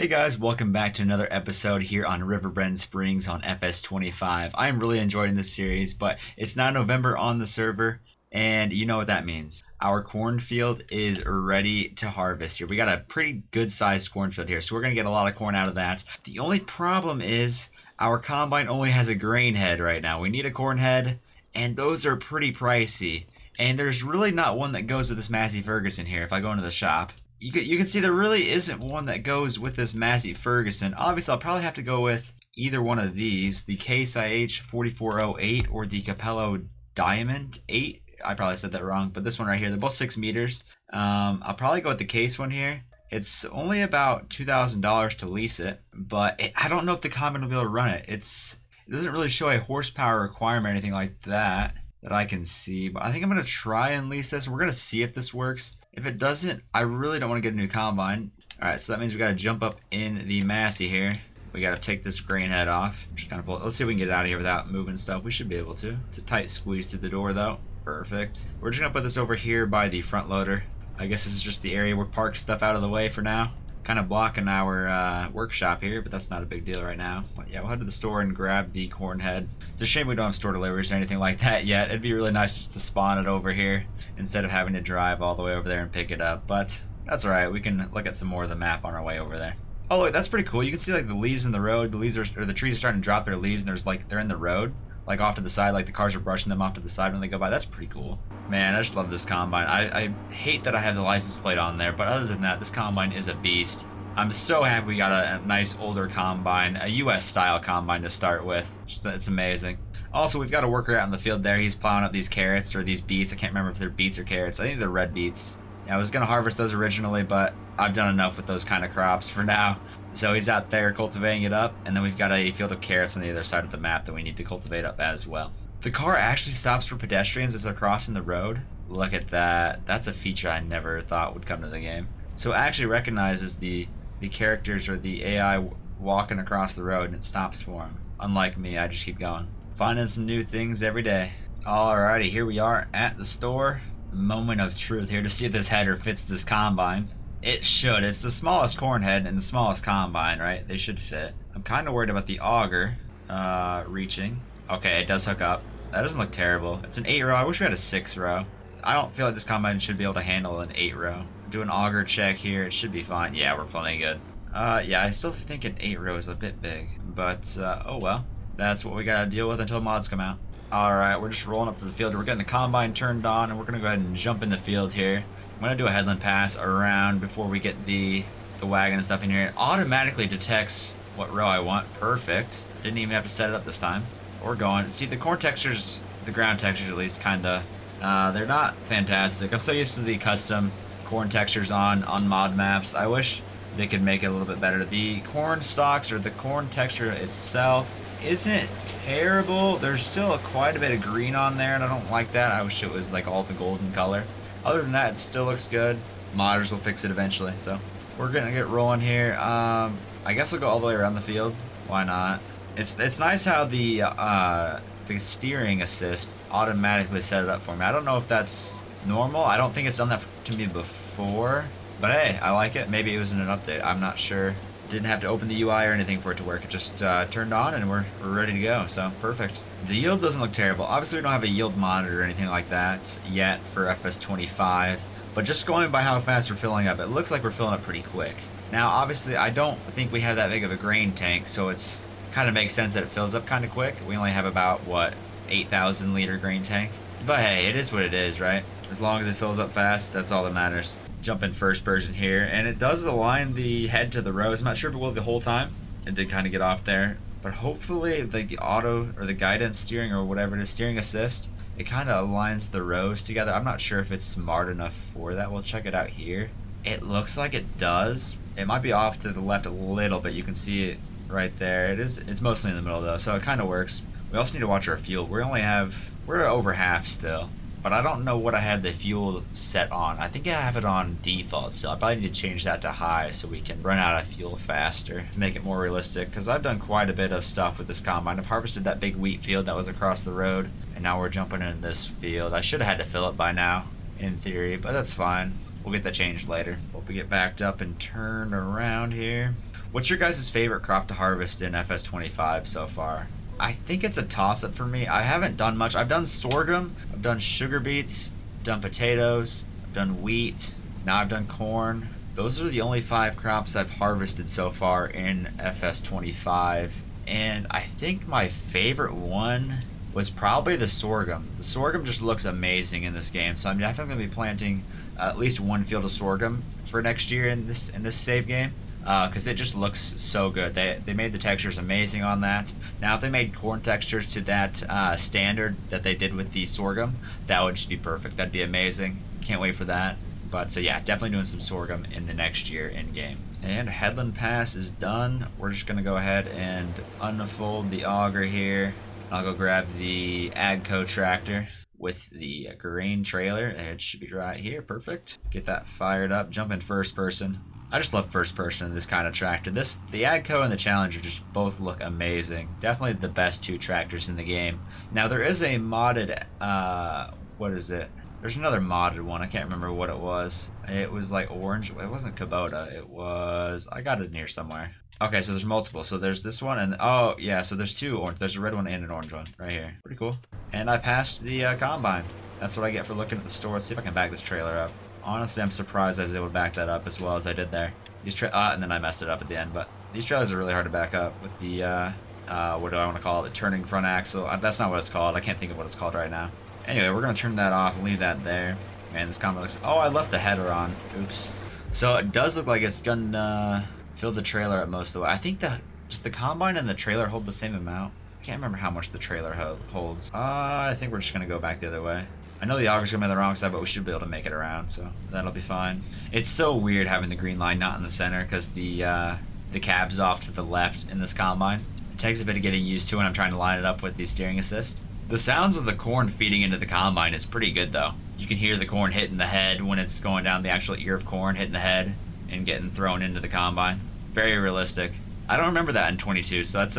Hey guys, welcome back to another episode here on Riverbend Springs on FS25. I'm really enjoying this series, but it's now November on the server, and you know what that means. Our cornfield is ready to harvest here. We got a pretty good sized cornfield here, so we're going to get a lot of corn out of that. The only problem is our combine only has a grain head right now. We need a corn head, and those are pretty pricey. And there's really not one that goes with this Massey Ferguson here if I go into the shop. You can see there really isn't one that goes with this Massey Ferguson. Obviously, I'll probably have to go with either one of these, the Case IH 4408 or the Capello Diamond 8. I probably said that wrong, but this one right here, they're both 6 meters. I'll probably go with the Case one here. It's only about $2,000 to lease it, but I don't know if the combine will be able to run it. It doesn't really show a horsepower requirement or anything like that I can see, but I think I'm going to try and lease this. We're going to see if this works. If it doesn't, I really don't want to get a new combine. Alright, so that means we got to jump up in the Massey here. We got to take this grain head off. Just kind of pull it. Let's see if we can get it out of here without moving stuff. We should be able to. It's a tight squeeze through the door though. Perfect. We're just going to put this over here by the front loader. I guess this is just the area where park stuff out of the way for now. Kind of blocking our workshop here, but that's not a big deal right now. But yeah, we'll head to the store and grab the corn head. It's a shame we don't have store deliveries or anything like that yet. It'd be really nice just to spawn it over here instead of having to drive all the way over there and pick it up. But that's alright, we can look at some more of the map on our way over there. Oh look, that's pretty cool. You can see like the leaves in the road. The leaves or the trees are starting to drop their leaves, and there's like they're in the road, like off to the side, like the cars are brushing them off to the side when they go by. That's pretty cool. Man, I just love this combine. I hate that I have the license plate on there, but other than that, this combine is a beast. I'm so happy we got a nice older combine, a US style combine to start with. It's amazing. Also, we've got a worker out in the field there. He's plowing up these carrots or these beets. I can't remember if they're beets or carrots. I think they're red beets. Yeah, I was going to harvest those originally, but I've done enough with those kind of crops for now. So he's out there cultivating it up, and then we've got a field of carrots on the other side of the map that we need to cultivate up as well. The car actually stops for pedestrians as they're crossing the road. Look at that. That's a feature I never thought would come to the game. So it actually recognizes the characters or the AI walking across the road, and it stops for them. Unlike me, I just keep going. Finding some new things every day. Alrighty, here we are at the store. Moment of truth here to see if this header fits this combine. It should. It's the smallest corn head and the smallest combine, right? They should fit. I'm kind of worried about the auger reaching. Okay, it does hook up. That doesn't look terrible. It's an 8 row. I wish we had a 6 row. I don't feel like this combine should be able to handle an 8 row. Do an auger check here. It should be fine. Yeah, we're plenty good. Yeah, I still think an 8 row is a bit big, but oh well. That's what we gotta deal with until mods come out. Alright, we're just rolling up to the field. We're getting the combine turned on, and we're gonna go ahead and jump in the field here. I'm gonna do a headland pass around before we get the wagon and stuff in here. It automatically detects what row I want. Perfect. Didn't even have to set it up this time. We're going. See, the corn textures, the ground textures at least, kinda, they're not fantastic. I'm so used to the custom corn textures on mod maps. I wish they could make it a little bit better. The corn stalks or the corn texture itself isn't terrible. There's still quite a bit of green on there, and I don't like that. I wish it was like all the golden color. Other than that, it still looks good. Modders will fix it eventually, so we're gonna get rolling here. I guess I'll go all the way around the field. Why not? It's nice how the steering assist automatically set it up for me. I don't know if that's normal. I don't think it's done that to me before, but hey, I like it. Maybe it was in an update. I'm not sure. Didn't have to open the UI or anything for it to work. It just turned on and we're ready to go. So perfect. The yield doesn't look terrible. Obviously, we don't have a yield monitor or anything like that yet for FS25. But just going by how fast we're filling up, it looks like we're filling up pretty quick. Now, obviously, I don't think we have that big of a grain tank, so it's kind of makes sense that it fills up kind of quick. We only have about, what, 8,000 liter grain tank? But hey, it is what it is, right? As long as it fills up fast, that's all that matters. Jump in first person here, and it does align the head to the rows. I'm not sure if it will the whole time. It did kind of get off there, but hopefully like the auto or the guidance steering or whatever it is, steering assist, it kind of aligns the rows together. I'm not sure if it's smart enough for that. We'll check it out here. It looks like it does. It might be off to the left a little bit. You can see it right there. It's mostly in the middle though, so it kind of works. We also need to watch our fuel. We're over half still. But I don't know what I have the fuel set on. I think I have it on default still. I probably need to change that to high so we can run out of fuel faster to make it more realistic. Because I've done quite a bit of stuff with this combine. I've harvested that big wheat field that was across the road. And now we're jumping in this field. I should have had to fill it by now, in theory. But that's fine. We'll get that changed later. Hope we get backed up and turn around here. What's your guys' favorite crop to harvest in FS25 so far? I think it's a toss-up for me. I haven't done much. I've done sorghum, I've done sugar beets, I've done potatoes, I've done wheat, now I've done corn. Those are the only 5 crops I've harvested so far in FS25. And I think my favorite one was probably the sorghum. The sorghum just looks amazing in this game, so I'm definitely going to be planting at least 1 field of sorghum for next year in this save game. Because it just looks so good. They made the textures amazing on that. Now, if they made corn textures to that standard that they did with the sorghum, that would just be perfect. That'd be amazing. Can't wait for that. But so yeah, definitely doing some sorghum in the next year in game. And Headland Pass is done. We're just gonna go ahead and unfold the auger here. I'll go grab the AGCO tractor with the grain trailer. It should be right here. Perfect. Get that fired up. Jump in first person. I just love first person in this kind of tractor. The AGCO and the Challenger just both look amazing. Definitely the best 2 tractors in the game. Now there is a modded, what is it? There's another modded one. I can't remember what it was. It was like orange. It wasn't Kubota. It was, I got it in here somewhere. Okay, so there's multiple. So there's this one and, oh yeah, so there's 2 orange. There's a red one and an orange one right here. Pretty cool. And I passed the combine. That's what I get for looking at the store. Let's see if I can back this trailer up. Honestly, I'm surprised I was able to back that up as well as I did there. These and then I messed it up at the end, but these trailers are really hard to back up with the, what do I want to call it? The turning front axle. That's not what it's called. I can't think of what it's called right now. Anyway, we're going to turn that off and leave that there. Man, this combine looks... Oh, I left the header on. Oops. So it does look like it's going to fill the trailer up most of the way. I think that just the combine and the trailer hold the same amount. I can't remember how much the trailer holds. I think we're just going to go back the other way. I know the auger's going to be on the wrong side, but we should be able to make it around, so that'll be fine. It's so weird having the green line not in the center because the cab's off to the left in this combine. It takes a bit of getting used to when I'm trying to line it up with the steering assist. The sounds of the corn feeding into the combine is pretty good, though. You can hear the corn hitting the head when it's going down the actual ear of corn, hitting the head, and getting thrown into the combine. Very realistic. I don't remember that in 22, so that's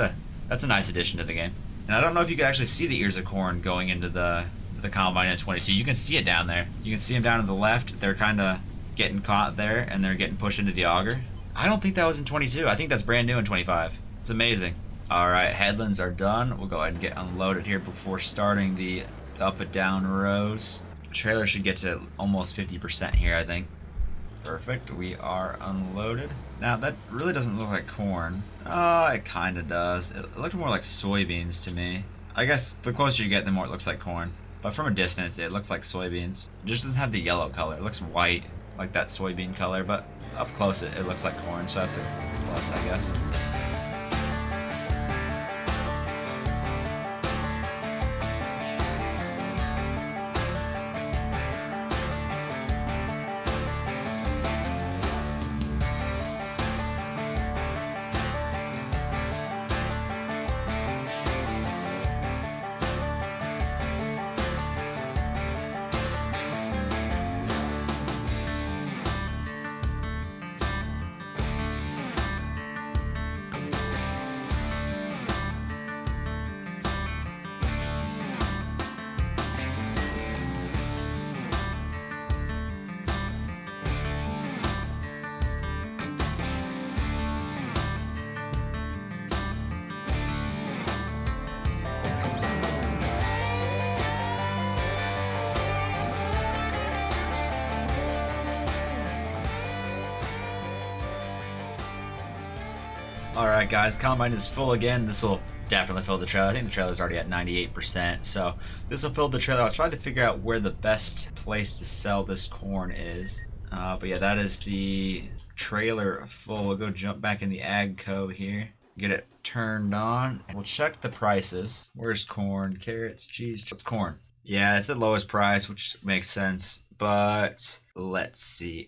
a nice addition to the game. And I don't know if you can actually see the ears of corn going into the combine in 22. You can see it down there. You can see them down to the left. They're kind of getting caught there, and they're getting pushed into the auger. I don't think that was in 22. I think that's brand new in 25. It's amazing. All right, headlands are done. We'll go ahead and get unloaded here before starting the up and down rows. The trailer should get to almost 50% here, I think. Perfect. We are unloaded. Now, that really doesn't look like corn. Oh, it kind of does. It looked more like soybeans to me. I guess the closer you get, the more it looks like corn. But from a distance, it looks like soybeans. It just doesn't have the yellow color. It looks white, like that soybean color, but up close, it looks like corn, so that's a plus, I guess. Alright guys, combine is full again. This will definitely fill the trailer. I think the trailer's already at 98%, so this will fill the trailer. I'll try to figure out where the best place to sell this corn is. But yeah, that is the trailer full. We'll go jump back in the AGCO here, get it turned on, and we'll check the prices. Where's corn? Carrots, cheese, what's corn? Yeah, it's the lowest price, which makes sense, but let's see,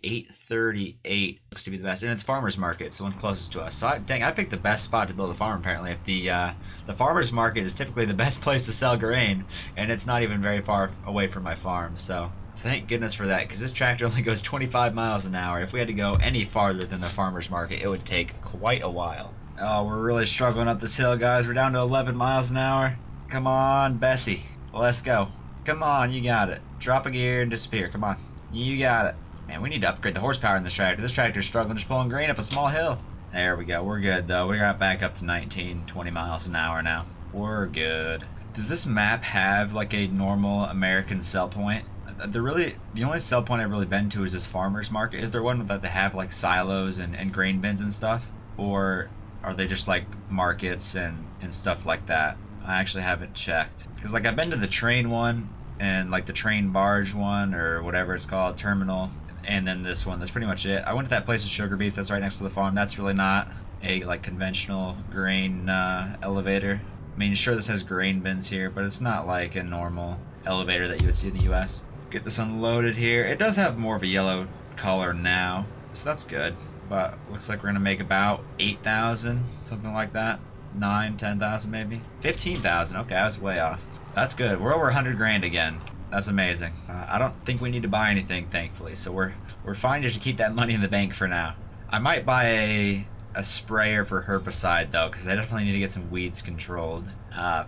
$8.38 looks to be the best, and it's farmer's market, it's the one closest to us. So I picked the best spot to build a farm. Apparently, if the farmer's market is typically the best place to sell grain, and it's not even very far away from my farm. So thank goodness for that, because this tractor only goes 25 miles an hour. If we had to go any farther than the farmer's market, it would take quite a while. Oh, we're really struggling up this hill, guys. We're down to 11 miles an hour. Come on, Bessie, let's go. Come on, you got it. Drop a gear and disappear. Come on. You got it. Man, we need to upgrade the horsepower in this tractor. This tractor's struggling just pulling grain up a small hill. There we go. We're good though. We got back up to 19, 20 miles an hour now. We're good. Does this map have like a normal American sell point? The only sell point I've really been to is this farmer's market. Is there one that they have like silos and grain bins and stuff? Or are they just like markets and stuff like that? I actually haven't checked. Because like I've been to the train one and like the train barge one or whatever it's called, terminal, and then this one. That's pretty much it. I went to that place with sugar beets that's right next to the farm. That's really not a like conventional grain elevator. I mean, sure this has grain bins here, but it's not like a normal elevator that you would see in the US. Get this unloaded here. It does have more of a yellow color now, so that's good. But looks like we're gonna make about 8,000, something like that. 9, 10,000 maybe. 15,000. Okay, I was way off. That's good. We're over 100 grand again. That's amazing. I don't think we need to buy anything, thankfully. So we're fine just to keep that money in the bank for now. I might buy a sprayer for herbicide though, because I definitely need to get some weeds controlled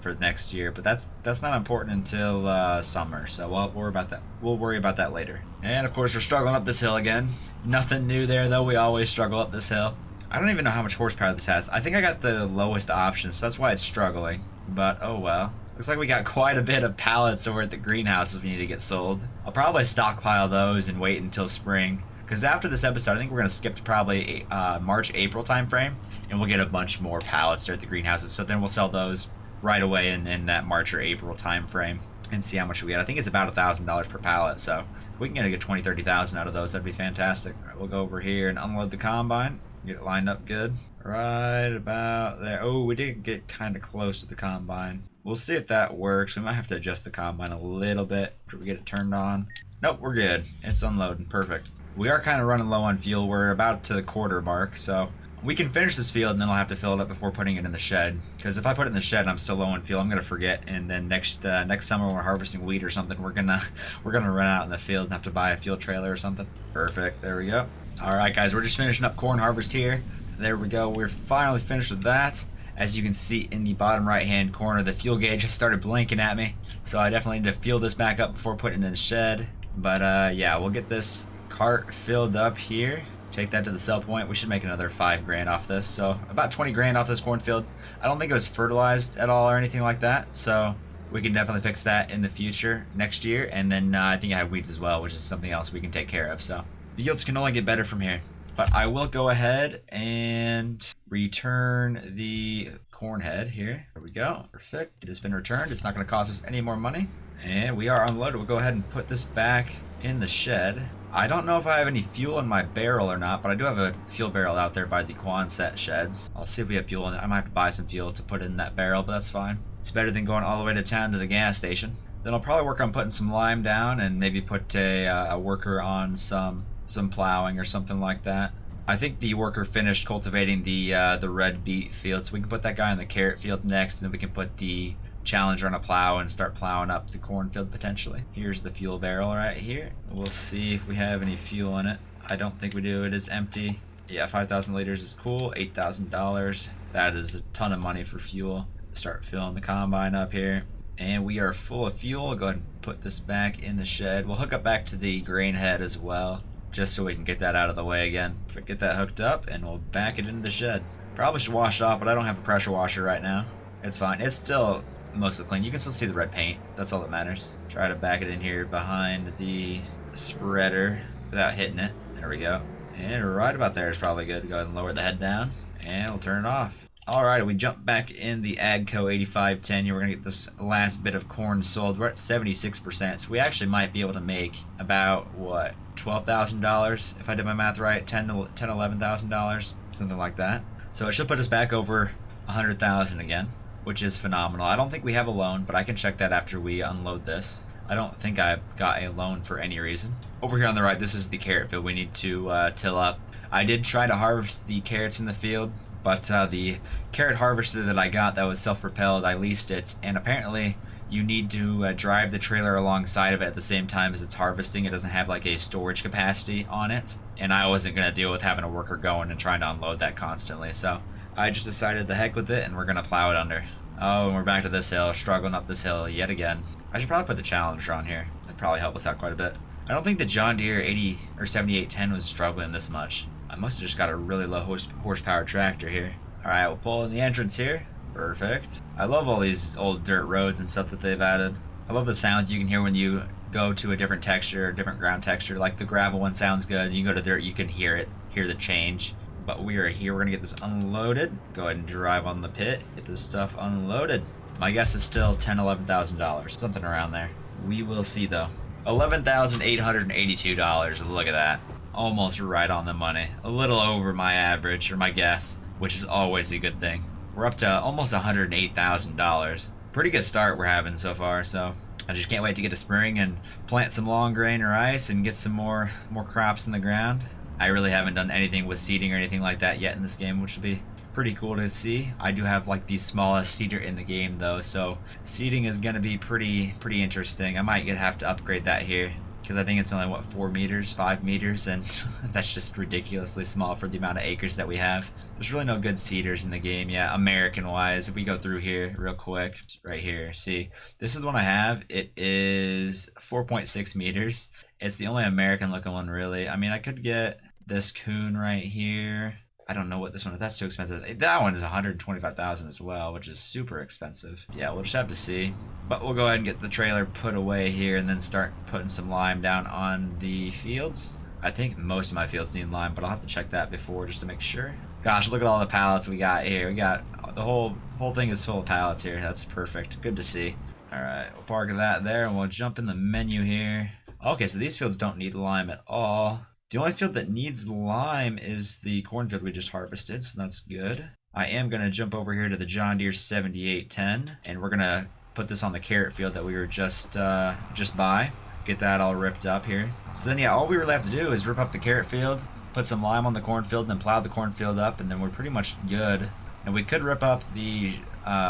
for next year. But that's not important until summer. So we'll worry about that. We'll worry about that later. And of course we're struggling up this hill again. Nothing new there though. We always struggle up this hill. I don't even know how much horsepower this has. I think I got the lowest option, so that's why it's struggling. But oh well. Looks like we got quite a bit of pallets over at the greenhouses we need to get sold. I'll probably stockpile those and wait until spring. Because after this episode, I think we're going to skip to probably March, April time frame. And we'll get a bunch more pallets there at the greenhouses. So then we'll sell those right away in that March or April time frame. And see how much we get. I think it's about $1,000 per pallet. So if we can get 20, 30,000 out of those, that'd be fantastic. All right, we'll go over here and unload the combine. Get it lined up good. Right about there. Oh, we did get kind of close to the combine. We'll see if that works. We might have to adjust the combine a little bit after we get it turned on. Nope, we're good. It's unloading. Perfect. We are kind of running low on fuel. We're about to the quarter mark, so we can finish this field and then I'll have to fill it up before putting it in the shed. Because if I put it in the shed and I'm still low on fuel, I'm gonna forget. And then next summer when we're harvesting wheat or something, we're gonna run out in the field and have to buy a fuel trailer or something. Perfect. There we go. All right, guys, we're just finishing up corn harvest here. There we go. We're finally finished with that. As you can see in the bottom right hand corner, the fuel gauge has started blinking at me. So I definitely need to fuel this back up before putting it in the shed. But yeah, we'll get this cart filled up here. Take that to the sell point. We should make another 5 grand off this. So about 20 grand off this cornfield. I don't think it was fertilized at all or anything like that. So we can definitely fix that in the future next year. And then I think I have weeds as well, which is something else we can take care of. So the yields can only get better from here. But I will go ahead and return the corn head here. There we go. Perfect. It has been returned. It's not going to cost us any more money. And we are unloaded. We'll go ahead and put this back in the shed. I don't know if I have any fuel in my barrel or not, but I do have a fuel barrel out there by the Quonset sheds. I'll see if we have fuel in it. I might have to buy some fuel to put in that barrel, but that's fine. It's better than going all the way to town to the gas station. Then I'll probably work on putting some lime down and maybe put a worker on some plowing or something like that. I think the worker finished cultivating the red beet field, so we can put that guy in the carrot field next, and then we can put the Challenger on a plow and start plowing up the cornfield potentially. Here's the fuel barrel right here. We'll see if we have any fuel in it. I don't think we do. It is empty. Yeah, 5,000 liters is cool. $8,000. That is a ton of money for fuel. Start filling the combine up here. And we are full of fuel. I'll go ahead and put this back in the shed. We'll hook up back to the grain head as well, just so we can get that out of the way again. So get that hooked up and we'll back it into the shed. Probably should wash it off, but I don't have a pressure washer right now. It's fine. It's still mostly clean. You can still see the red paint. That's all that matters. Try to back it in here behind the spreader without hitting it. There we go. And right about there is probably good. Go ahead and lower the head down and we'll turn it off. Alright, we jump back in the AGCO 8510 here. We're going to get this last bit of corn sold. We're at 76%, so we actually might be able to make about, what, $12,000 if I did my math right, $11,000, something like that. So it should put us back over 100,000 again, which is phenomenal. I don't think we have a loan, but I can check that after we unload this. I don't think I've got a loan for any reason. Over here on the right, this is the carrot field we need to till up. I did try to harvest the carrots in the field, but the carrot harvester that I got that was self-propelled, I leased it, and apparently you need to drive the trailer alongside of it at the same time as it's harvesting. It doesn't have like a storage capacity on it, and I wasn't going to deal with having a worker going and trying to unload that constantly, so I just decided the heck with it, and we're going to plow it under. Oh, and we're back to this hill, struggling up this hill yet again. I should probably put the Challenger on here. That'd probably help us out quite a bit. I don't think the John Deere 80 or 7810 was struggling this much. I must have just got a really low horsepower tractor here. Alright, we'll pull in the entrance here. Perfect. I love all these old dirt roads and stuff that they've added. I love the sounds you can hear when you go to a different texture, a different ground texture. Like the gravel one sounds good. You go to dirt, you can hear it, hear the change. But we are here. We're going to get this unloaded. Go ahead and drive on the pit. Get this stuff unloaded. My guess is still $10,000, $11,000. Something around there. We will see, though. $11,882. Look at that. Almost right on the money. A little over my average, or my guess, which is always a good thing. We're up to almost $108,000. Pretty good start we're having so far, so I just can't wait to get to spring and plant some long grain rice and get some more crops in the ground. I really haven't done anything with seeding or anything like that yet in this game, which will be pretty cool to see. I do have like the smallest seeder in the game though, so seeding is gonna be pretty interesting. I might have to upgrade that here because I think it's only what, 4 meters, 5 meters, and that's just ridiculously small for the amount of acres that we have. There's really no good seeders in the game, yeah, American wise. If we go through here real quick, right here, see, this is one I have. It is 4.6 meters. It's the only American looking one, really. I mean, I could get this coon right here. I don't know what this one is. That's too expensive. That one is 125,000 as well, which is super expensive. Yeah, we'll just have to see. But we'll go ahead and get the trailer put away here and then start putting some lime down on the fields. I think most of my fields need lime, but I'll have to check that before just to make sure. Gosh, look at all the pallets we got here. We got the whole thing is full of pallets here. That's perfect. Good to see. All right, we'll park that there and we'll jump in the menu here. Okay, so these fields don't need lime at all. The only field that needs lime is the cornfield we just harvested, so that's good. I am going to jump over here to the John Deere 7810, and we're going to put this on the carrot field that we were just by. Get that all ripped up here. So then, yeah, all we really have to do is rip up the carrot field, put some lime on the cornfield, and then plow the cornfield up, and then we're pretty much good. And we could rip up the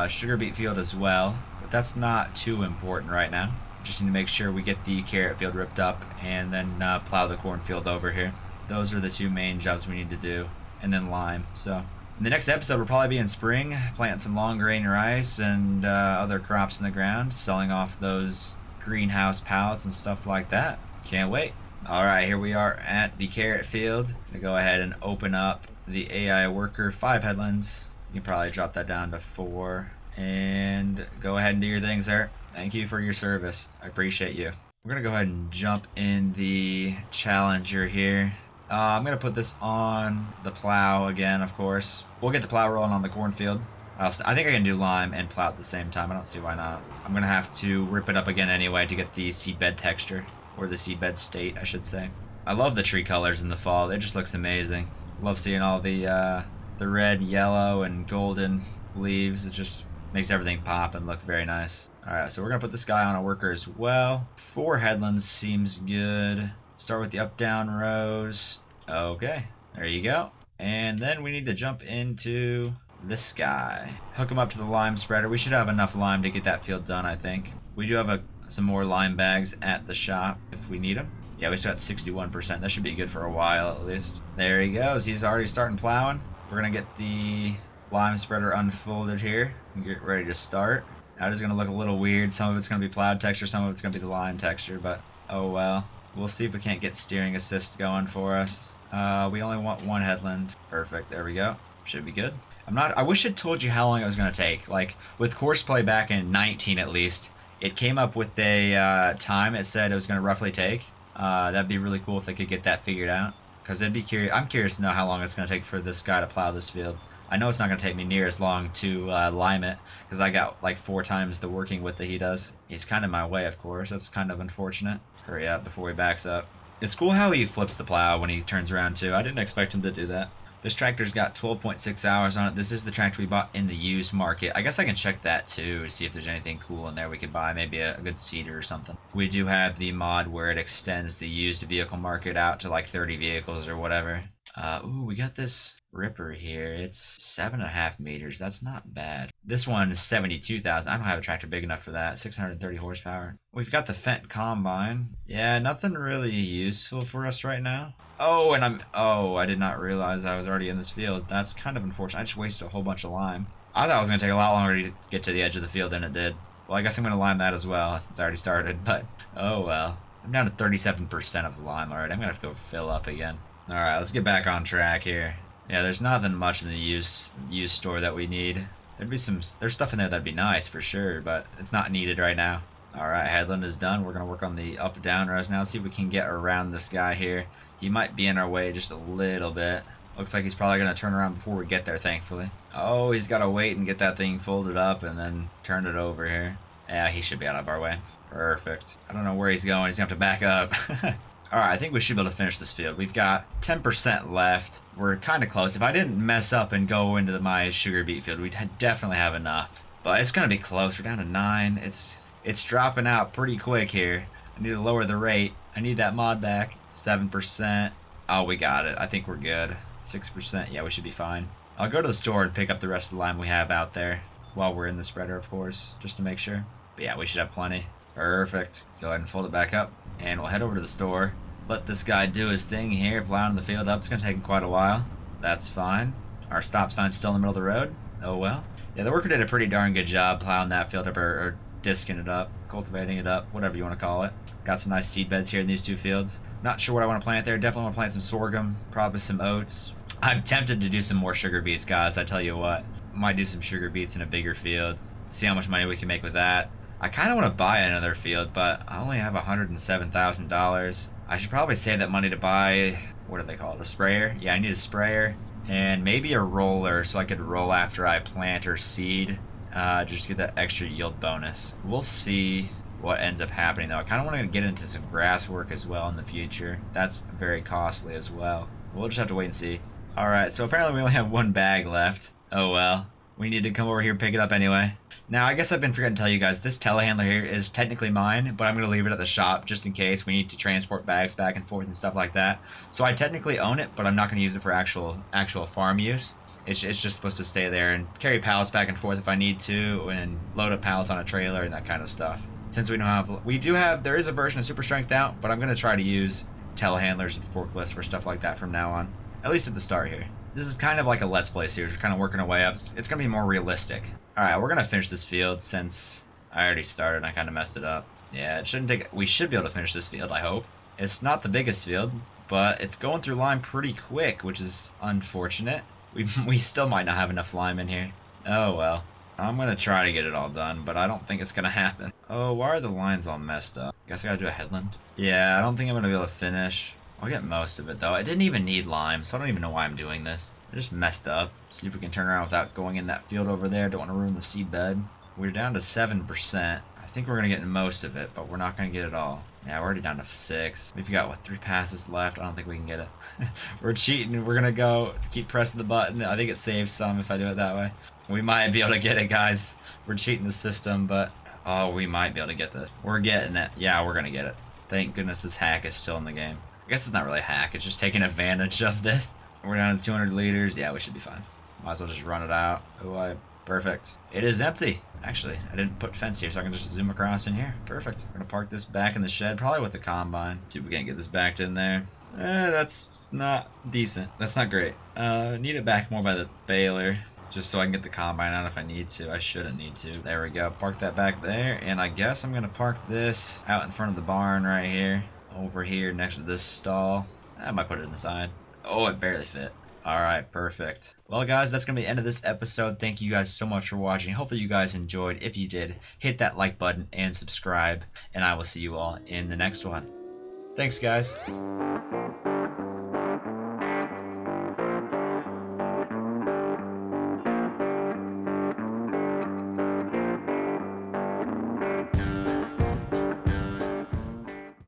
sugar beet field as well, but that's not too important right now. Just need to make sure we get the carrot field ripped up and then plow the cornfield over here. Those are the two main jobs we need to do, and then lime. So in the next episode, we'll probably be in spring, planting some long grain rice and other crops in the ground, selling off those greenhouse pallets and stuff like that. Can't wait. All right, here we are at the carrot field. I'm gonna go ahead and open up the AI worker 5 headlands. You can probably drop that down to 4 and go ahead and do your thing, sir. Thank you for your service. I appreciate you. We're going to go ahead and jump in the Challenger here. I'm going to put this on the plow again, of course. We'll get the plow rolling on the cornfield. I think I can do lime and plow at the same time. I don't see why not. I'm going to have to rip it up again anyway to get the seedbed texture, or the seedbed state, I should say. I love the tree colors in the fall. It just looks amazing. Love seeing all the red, yellow, and golden leaves. It just makes everything pop and look very nice. Alright, so we're going to put this guy on a worker as well. 4 headlands seems good. Start with the up-down rows. Okay, there you go. And then we need to jump into this guy. Hook him up to the lime spreader. We should have enough lime to get that field done, I think. We do have some more lime bags at the shop if we need them. Yeah, we still got 61%. That should be good for a while at least. There he goes. He's already starting plowing. We're going to get the lime spreader unfolded here and get ready to start. Now it is going to look a little weird. Some of it's going to be plowed texture, some of it's going to be the lime texture, but oh well. We'll see if we can't get steering assist going for us. We only want 1 headland. Perfect, there we go. Should be good. I wish it told you how long it was going to take. Like, with Courseplay back in 19 at least, it came up with a time it said it was going to roughly take. That'd be really cool if they could get that figured out. Because I'm curious to know how long it's going to take for this guy to plow this field. I know it's not going to take me near as long to lime it, because I got like 4 times the working width that he does. He's kind of in my way, of course. That's kind of unfortunate. Hurry up before he backs up. It's cool how he flips the plow when he turns around too. I didn't expect him to do that. This tractor's got 12.6 hours on it. This is the tractor we bought in the used market. I guess I can check that too to see if there's anything cool in there we could buy. Maybe a good seeder or something. We do have the mod where it extends the used vehicle market out to like 30 vehicles or whatever. Ooh, we got this ripper here. It's 7.5 meters. That's not bad. This one is 72,000. I don't have a tractor big enough for that. 630 horsepower. We've got the Fendt Combine. Yeah, nothing really useful for us right now. Oh, and I did not realize I was already in this field. That's kind of unfortunate. I just wasted a whole bunch of lime. I thought it was going to take a lot longer to get to the edge of the field than it did. Well, I guess I'm going to lime that as well since I already started, but oh well. I'm down to 37% of the lime already. I'm going to have to go fill up again. All right, let's get back on track here. Yeah, there's nothing much in the used store that we need. There's stuff in there that'd be nice for sure, but it's not needed right now. All right, headland is done. We're gonna work on the up down rows now. See if we can get around this guy here. He might be in our way just a little bit. Looks like he's probably gonna turn around before we get there, thankfully. Oh, he's gotta wait and get that thing folded up and then turn it over here. Yeah, he should be out of our way. Perfect. I don't know where he's going. He's gonna have to back up. Alright, I think we should be able to finish this field. We've got 10% left. We're kind of close. If I didn't mess up and go into my sugar beet field, we'd definitely have enough. But it's going to be close. We're down to 9. It's dropping out pretty quick here. I need to lower the rate. I need that mod back. 7%. Oh, we got it. I think we're good. 6%. Yeah, we should be fine. I'll go to the store and pick up the rest of the lime we have out there while we're in the spreader, of course, just to make sure. But yeah, we should have plenty. Perfect. Go ahead and fold it back up, and we'll head over to the store. Let this guy do his thing here, plowing the field up. It's going to take him quite a while. That's fine. Our stop sign's still in the middle of the road. Oh well. Yeah, the worker did a pretty darn good job plowing that field up, or disking it up, cultivating it up, whatever you want to call it. Got some nice seed beds here in these two fields. Not sure what I want to plant there. Definitely want to plant some sorghum, probably some oats. I'm tempted to do some more sugar beets, guys. I tell you what. Might do some sugar beets in a bigger field. See how much money we can make with that. I kind of want to buy another field, but I only have $107,000. I should probably save that money to buy, what do they call it, a sprayer? Yeah, I need a sprayer and maybe a roller so I could roll after I plant or seed, just to get that extra yield bonus. We'll see what ends up happening though. I kind of want to get into some grass work as well in the future. That's very costly as well. We'll just have to wait and see. Alright, so apparently we only have one bag left. Oh well. We need to come over here and pick it up anyway. Now, I guess I've been forgetting to tell you guys, this telehandler here is technically mine, but I'm going to leave it at the shop just in case we need to transport bags back and forth and stuff like that. So I technically own it, but I'm not going to use it for actual farm use. It's just supposed to stay there and carry pallets back and forth if I need to, and load up pallets on a trailer and that kind of stuff. Since there is a version of Super Strength out, but I'm going to try to use telehandlers and forklifts for stuff like that from now on. At least at the start here. This is kind of like a Let's Play series. We're kind of working our way up. It's going to be more realistic. Alright, we're going to finish this field since I already started and I kind of messed it up. Yeah, it shouldn't take... We should be able to finish this field, I hope. It's not the biggest field, but it's going through lime pretty quick, which is unfortunate. We still might not have enough lime in here. Oh well. I'm going to try to get it all done, but I don't think it's going to happen. Oh, why are the lines all messed up? Guess I got to do a headland. Yeah, I don't think I'm going to be able to finish. I'll get most of it though. It didn't even need lime, so I don't even know why I'm doing this. I just messed up. See if we can turn around without going in that field over there. Don't want to ruin the seed bed. We're down to 7%. I think we're going to get most of it, but we're not going to get it all. Yeah, we're already down to 6. We've got, what, 3 passes left? I don't think we can get it. We're cheating. We're going to go keep pressing the button. I think it saves some if I do it that way. We might be able to get it, guys. We're cheating the system, but... Oh, we might be able to get this. We're getting it. Yeah, we're going to get it. Thank goodness this hack is still in the game. I guess it's not really a hack. It's just taking advantage of this. We're down to 200 liters. Yeah, we should be fine. Might as well just run it out. Oh, perfect. It is empty. Actually, I didn't put fence here, so I can just zoom across in here. Perfect. We're going to park this back in the shed, probably with the combine. See if we can't get this backed in there. That's not decent. That's not great. Need it back more by the baler, just so I can get the combine out if I need to. I shouldn't need to. There we go. Park that back there, and I guess I'm going to park this out in front of the barn right here. Over here next to this stall. I might put it in the side. Oh, it barely fit. Alright, perfect. Well, guys, that's going to be the end of this episode. Thank you guys so much for watching. Hopefully you guys enjoyed. If you did, hit that like button and subscribe. And I will see you all in the next one. Thanks, guys.